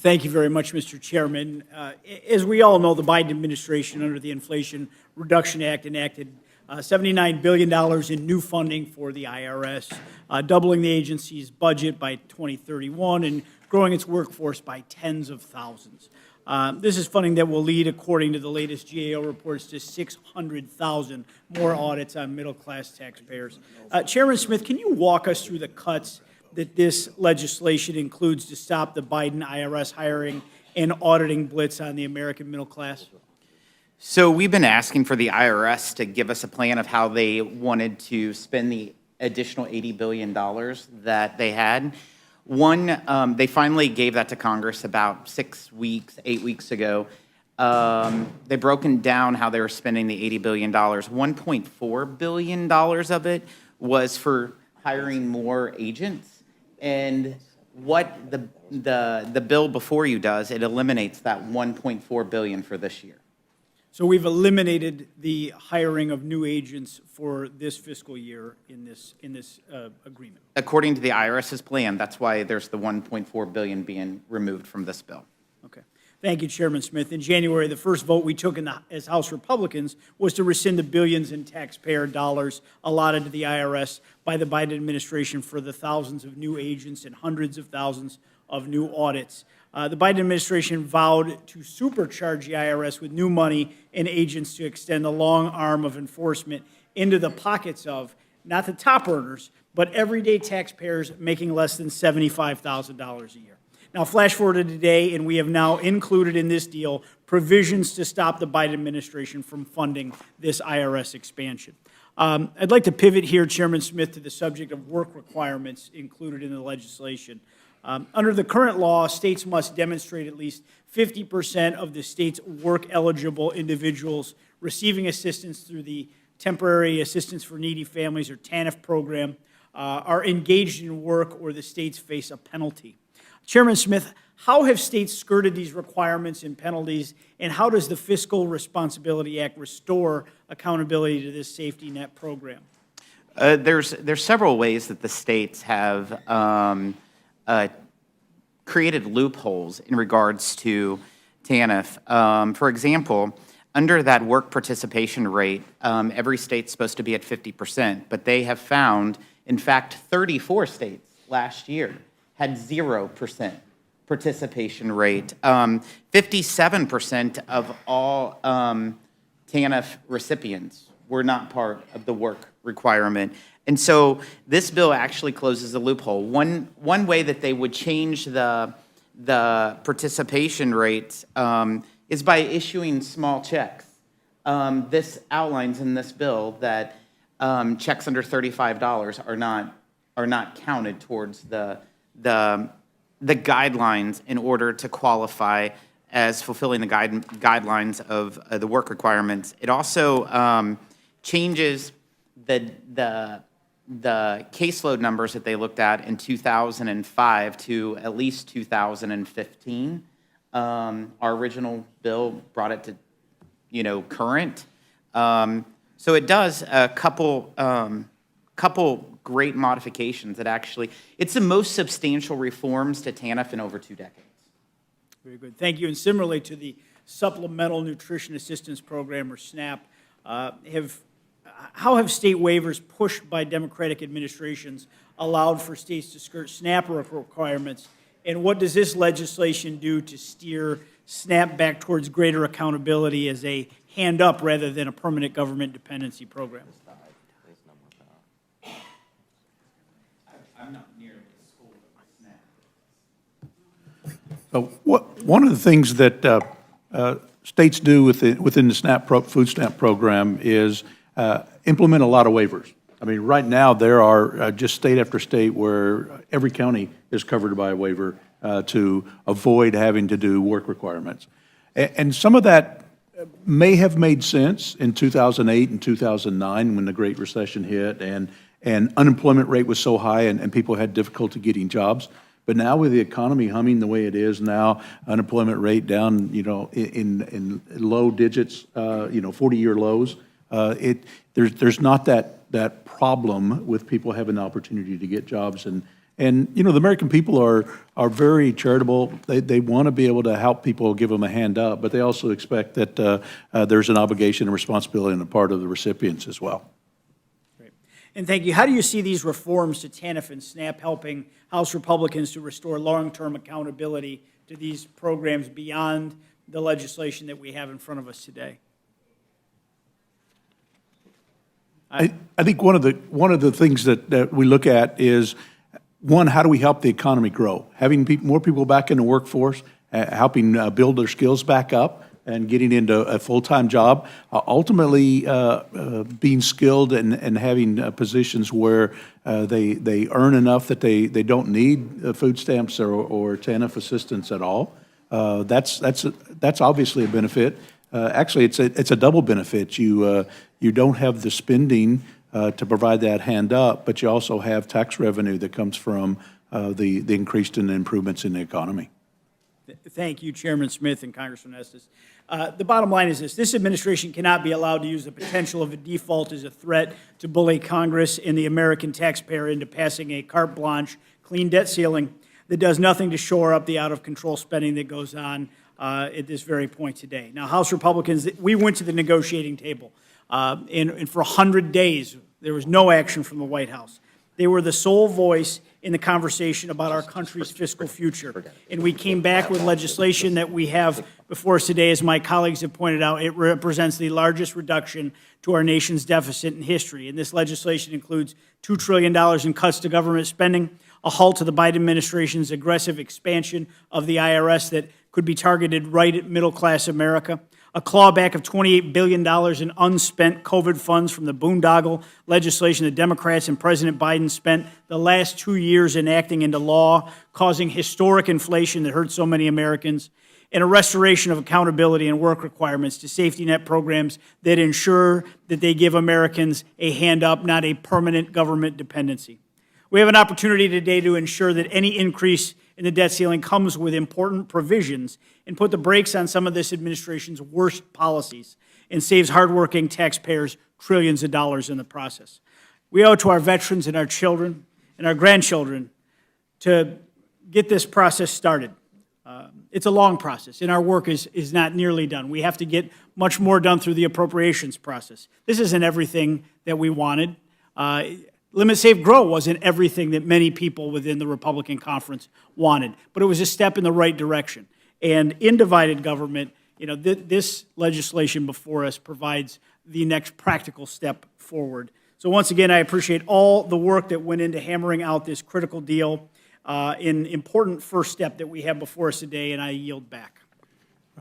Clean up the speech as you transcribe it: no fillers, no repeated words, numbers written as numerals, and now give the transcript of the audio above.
Thank you very much, Mr. Chairman. As we all know, the Biden administration, under the Inflation Reduction Act, enacted $79 billion in new funding for the IRS, doubling the agency's budget by 2031 and growing its workforce by tens of thousands. This is funding that will lead, according to the latest GAO reports, to 600,000 more audits on middle-class taxpayers. Chairman Smith, can you walk us through the cuts that this legislation includes to stop the Biden IRS hiring and auditing blitz on the American middle class? So we've been asking for the IRS to give us a plan of how they wanted to spend the additional $80 billion that they had. One, they finally gave that to Congress about 8 weeks ago. They've broken down how they were spending the $80 billion. $1.4 billion of it was for hiring more agents. And what the bill before you does, it eliminates that $1.4 billion for this year. So we've eliminated the hiring of new agents for this fiscal year in this agreement. According to the IRS's plan, that's why there's the $1.4 billion being removed from this bill. Okay. Thank you, Chairman Smith. In January, the first vote we took as House Republicans was to rescind the billions in taxpayer dollars allotted to the IRS by the Biden administration for the thousands of new agents and hundreds of thousands of new audits. The Biden administration vowed to supercharge the IRS with new money and agents to extend the long arm of enforcement into the pockets of, not the top earners, but everyday taxpayers making less than $75,000 a year. Now, flash forward to today, and we have now included in this deal provisions to stop the Biden administration from funding this IRS expansion. I'd like to pivot here, Chairman Smith, to the subject of work requirements included in the legislation. Under the current law, states must demonstrate at least 50% of the state's work-eligible individuals receiving assistance through the Temporary Assistance for Needy Families, or TANF program, are engaged in work, or the states face a penalty. Chairman Smith, how have states skirted these requirements and penalties, and how does the Fiscal Responsibility Act restore accountability to this safety net program? There's several ways that the states have created loopholes in regards to TANF. For example, under that work participation rate, every state's supposed to be at 50%, but they have found, in fact, 34 states last year had 0% participation rate. 57% of all TANF recipients were not part of the work requirement. And so this bill actually closes a loophole. One way that they would change the participation rate is by issuing small checks. This outlines in this bill that checks under $35 are not counted towards the guidelines in order to qualify as fulfilling the guidelines of the work requirements. It also changes the caseload numbers that they looked at in 2005 to at least 2015. Our original bill brought it to, current. So it does a couple great modifications that actually, it's the most substantial reforms to TANF in over 2 decades. Very good. Thank you. And similarly to the Supplemental Nutrition Assistance Program, or SNAP, how have state waivers pushed by Democratic administrations allowed for states to skirt SNAP requirements? And what does this legislation do to steer SNAP back towards greater accountability as a hand-up rather than a permanent government dependency program? I'm not near the school of SNAP. So one of the things that states do within the food stamp program is implement a lot of waivers. I mean, right now there are just state after state where every county is covered by a waiver to avoid having to do work requirements. And some of that may have made sense in 2008 and 2009 when the Great Recession hit and unemployment rate was so high and people had difficulty getting jobs. But now with the economy humming the way it is now, unemployment rate down, in low digits, 40-year lows, there's not that problem with people having the opportunity to get jobs And, you know, the American people are very charitable. They want to be able to help people, give them a hand up, but they also expect that there's an obligation and responsibility on the part of the recipients as well. Great. And thank you. How do you see these reforms to TANF and SNAP helping House Republicans to restore long-term accountability to these programs beyond the legislation that we have in front of us today? I think one of the things that we look at is, one, how do we help the economy grow? Having more people back in the workforce, helping build their skills back up, and getting into a full-time job. Ultimately, being skilled and having positions where they earn enough that they don't need food stamps or TANF assistance at all. That's obviously a benefit. Actually, it's a double benefit. You don't have the spending to provide that hand up, but you also have tax revenue that comes from the increased in improvements in the economy. Thank you, Chairman Smith and Congressman Estes. The bottom line is this administration cannot be allowed to use the potential of a default as a threat to bully Congress and the American taxpayer into passing a carte blanche clean debt ceiling that does nothing to shore up the out-of-control spending that goes on at this very point today. Now, House Republicans, we went to the negotiating table, and for 100 days, there was no action from the White House. They were the sole voice in the conversation about our country's fiscal future. And we came back with legislation that we have before us today. As my colleagues have pointed out, it represents the largest reduction to our nation's deficit in history. And this legislation includes $2 trillion in cuts to government spending, a halt to the Biden administration's aggressive expansion of the IRS that could be targeted right at middle-class America, a clawback of $28 billion in unspent COVID funds from the boondoggle legislation that Democrats and President Biden spent the last 2 years enacting into law, causing historic inflation that hurt so many Americans, and a restoration of accountability and work requirements to safety net programs that ensure that they give Americans a hand up, not a permanent government dependency. We have an opportunity today to ensure that any increase in the debt ceiling comes with important provisions and put the brakes on some of this administration's worst policies and saves hardworking taxpayers trillions of dollars in the process. We owe it to our veterans and our children and our grandchildren to get this process started. It's a long process, and our work is not nearly done. We have to get much more done through the appropriations process. This isn't everything that we wanted. Limit, Save, Grow wasn't everything that many people within the Republican conference wanted, but it was a step in the right direction. And in divided government, you know, this legislation before us provides the next practical step forward. So once again, I appreciate all the work that went into hammering out this critical deal, an important first step that we have before us today, and I yield back.